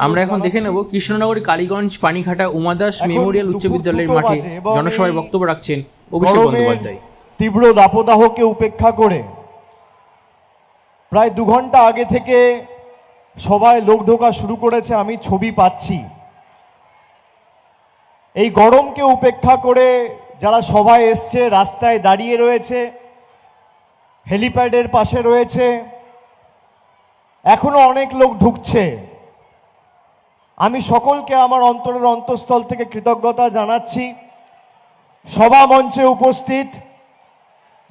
আমরা এখন দেখে নেব কৃষ্ণনগর কালীগঞ্জ পানিঘাটা উমাদাস মেমোরিয়াল উচ্চ বিদ্যালয়ের মাঠে জনসভায় বক্তব্য রাখছেন অভিষেক বন্দ্যোপাধ্যায়। তীব্র দাবদাহকে উপেক্ষা করে প্রায় 2 ঘন্টা আগে থেকে সবাই লোক ঢোকা শুরু করেছে, আমি ছবি পাচ্ছি। এই গরমকে উপেক্ষা করে যারা সবাই এসছে, রাস্তায় দাঁড়িয়ে রয়েছে, হেলিপ্যাডের পাশে রয়েছে, এখনো অনেক লোক ঢুকছে। আমি সকলকে আমার অন্তরের অন্তঃস্থল থেকে কৃতজ্ঞতা জানাচ্ছি। সভা মঞ্চে উপস্থিত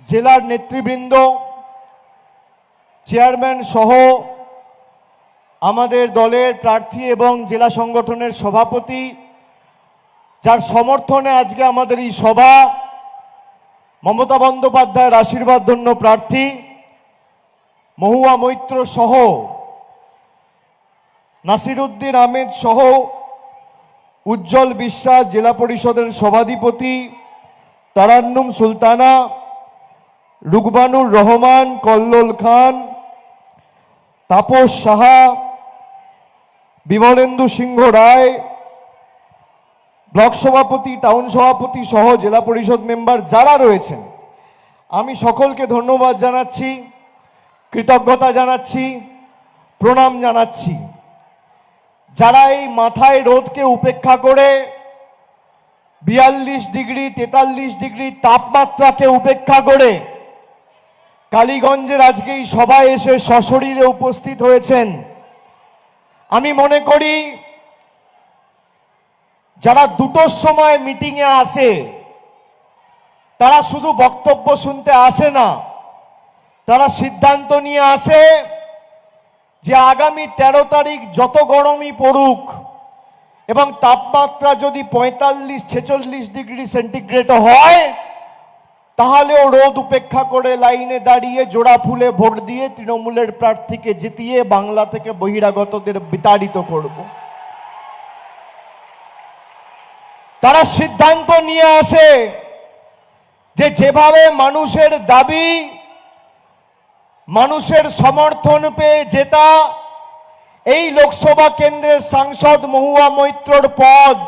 জেলার নেতৃবৃন্দ, চেয়ারম্যান সহ আমাদের দলের প্রার্থী এবং জেলা সংগঠনের সভাপতি, যার সমর্থনে আজকে আমাদের এই সভা, মমতা বন্দ্যোপাধ্যায়ের আশীর্বাদধন্য প্রার্থী মহুয়া মৈত্র সহ, নাসিরউদ্দিন আহমেদ সহ, উজ্জ্বল বিশ্বাস জেলা পরিষদের সভাধিপতি, তারান্নুম সুলতানা, রুকবানুর রহমান, কল্লোল খান, তাপস সাহা, বিমলেন্দু সিংহ রায়, ব্লক সভাপতি, টাউন সভাপতি সহ জেলা পরিষদ মেম্বার যারা রয়েছেন, আমি সকলকে ধন্যবাদ জানাচ্ছি, কৃতজ্ঞতা জানাচ্ছি, প্রণাম জানাচ্ছি। যারা এই মাথায় রোদকে উপেক্ষা করে 42 ডিগ্রি 43 ডিগ্রি তাপমাত্রাকে উপেক্ষা করে কালীগঞ্জের আজকে এই সভায় এসে সশরীরে উপস্থিত হয়েছেন, আমি মনে করি যারা 2টোর সময় মিটিংয়ে আসে তারা শুধু বক্তব্য শুনতে আসে না, তারা সিদ্ধান্ত নিয়ে আসে যে আগামী 13 তারিখ যত গরমই পড়ুক এবং তাপমাত্রা যদি 45-46 ডিগ্রি সেন্টিগ্রেড হয়, তাহলেও রোদ উপেক্ষা করে লাইনে দাঁড়িয়ে জোড়া ফুলে ভোট দিয়ে তৃণমূলের প্রার্থীকে জিতিয়ে বাংলা থেকে বহিরাগতদের বিতাড়িত করব। তারা সিদ্ধান্ত নিয়ে আসে যে যেভাবে মানুষের দাবি, মানুষের সমর্থন পেয়ে জেতা এই লোকসভা কেন্দ্রের সাংসদ মহুয়া মৈত্রর পদ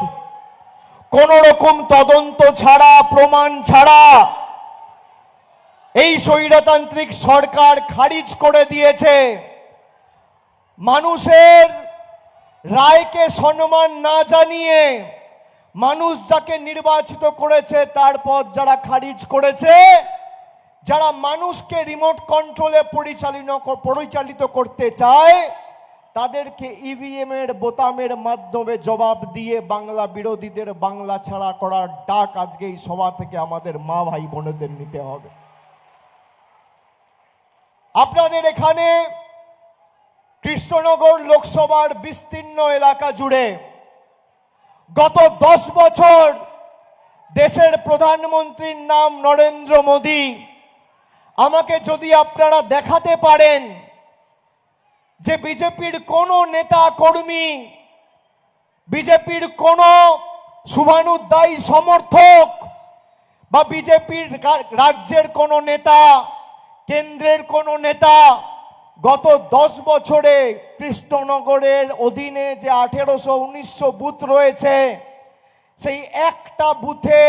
কোন রকম তদন্ত ছাড়া, প্রমাণ ছাড়া এই স্বৈরতান্ত্রিক সরকার খারিজ করে দিয়েছে। মানুষের রায়কে সম্মান না জানিয়ে মানুষ যাকে নির্বাচিত করেছে তার পদ যারা খারিজ করেছে, যারা মানুষকে রিমোট কন্ট্রোলে পরিচালিত করতে চায়, তাদেরকে ইভিএম এর বোতামের মাধ্যমে জবাব দিয়ে বাংলা বিরোধীদের বাংলা ছাড়া করার ডাক আজকে এই সভা থেকে আমাদের মা ভাই বোনেদের নিতে হবে। আপনাদের এখানে কৃষ্ণনগর লোকসভার বিস্তীর্ণ এলাকা জুড়ে গত 10 বছর দেশের প্রধানমন্ত্রীর নাম নরেন্দ্র মোদী। আমাকে যদি আপনারা দেখাতে পারেন যে বিজেপির কোনো নেতা কর্মী, বিজেপির কোনো শুভানুধ্যায়ী সমর্থক বা বিজেপির রাজ্যের কোনো নেতা, কেন্দ্রের কোনো নেতা গত 10 বছরে কৃষ্ণনগরের অধীনে যে 1800-1900 বুথ রয়েছে, সেই একটা বুথে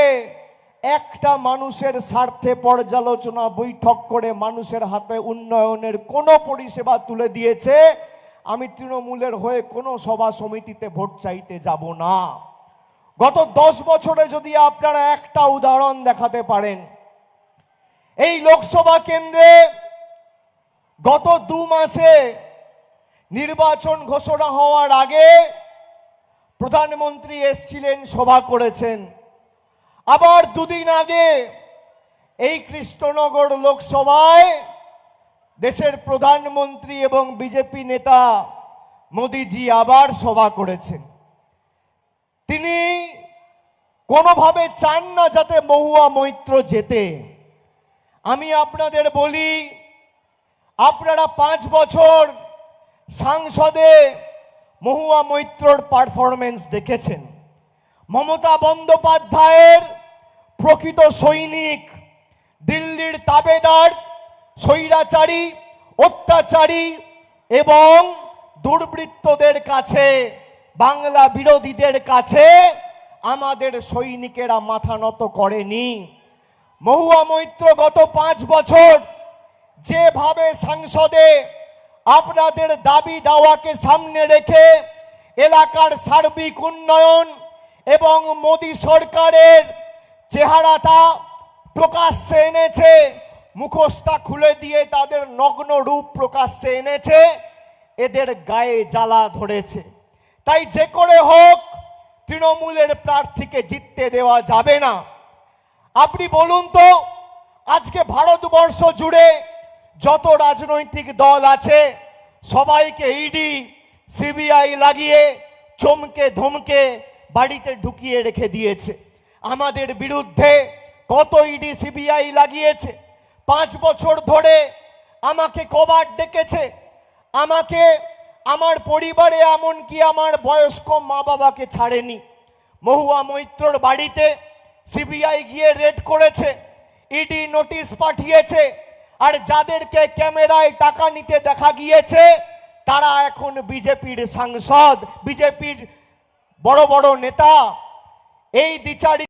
একটা মানুষের স্বার্থে পর্যালোচনা বৈঠক করে মানুষের হাতে উন্নয়নের কোনো পরিষেবা তুলে দিয়েছে, আমি তৃণমূলের হয়ে কোনো সভা সমিতিতে ভোট চাইতে যাব না। গত 10 বছরে যদি আপনারা একটা উদাহরণ দেখাতে পারেন, এই লোকসভা কেন্দ্রে গত 2 মাসে নির্বাচন ঘোষণা হওয়ার আগে প্রধানমন্ত্রী এসেছিলেন, সভা করেছেন। আবার 2 দিন আগে এই কৃষ্ণনগর লোকসভায় দেশের প্রধানমন্ত্রী এবং বিজেপি নেতা মোদিজি আবার সভা করেছেন। তিনি কোনোভাবে চান না যাতে মহুয়া মৈত্র জেতে। আমি আপনাদের বলি, আপনারা 5 বছর সংসদে মহুয়া মৈত্রর পারফরমেন্স দেখেছেন। মমতা বন্দ্যোপাধ্যায়ের প্রকৃত সৈনিক, দিল্লির তাবেদার, স্বৈরাচারী, অত্যাচারী এবং দুর্বৃত্তদের কাছে, বাংলা বিরোধীদের কাছে আমাদের সৈনিকেরা মাথা নত করেনি। মহুয়া মৈত্র গত 5 বছর যেভাবে সংসদে আপনাদের দাবি দাওয়াকে সামনে রেখে এলাকার সার্বিক উন্নয়ন এবং মোদী সরকারের চেহারাটা প্রকাশ্যে এনেছে, মুখোশটা খুলে দিয়ে তাদের নগ্ন রূপ প্রকাশ্যে এনেছে, এদের গায়ে জ্বালা ধরেছে। তাই যে করে হোক তৃণমূলের প্রার্থীকে জিততে দেওয়া যাবে না। আপনি বলুন তো, আজকে ভারতবর্ষ জুড়ে যত রাজনৈতিক দল আছে সবাইকে ইডি সিবিআই লাগিয়ে চমকে ধমকে বাড়িতে ঢুকিয়ে রেখে দিয়েছে। আমাদের বিরুদ্ধে কত ইডি সিবিআই লাগিয়েছে। 5 বছর ধরে আমাকে কবার ডেকেছে, আমাকে, আমার পরিবারে, এমনকি আমার বয়স্ক মা বাবাকে ছাড়েনি। মহুয়া মৈত্রর বাড়িতে সিবিআই গিয়ে রেড করেছে, ইডি নোটিশ পাঠিয়েছে, আর যাদেরকে ক্যামেরায় টাকা নিতে দেখা গিয়েছে তারা এখন বিজেপির সাংসদ, বিজেপির বড় বড় নেতা। এই দ্বিচারি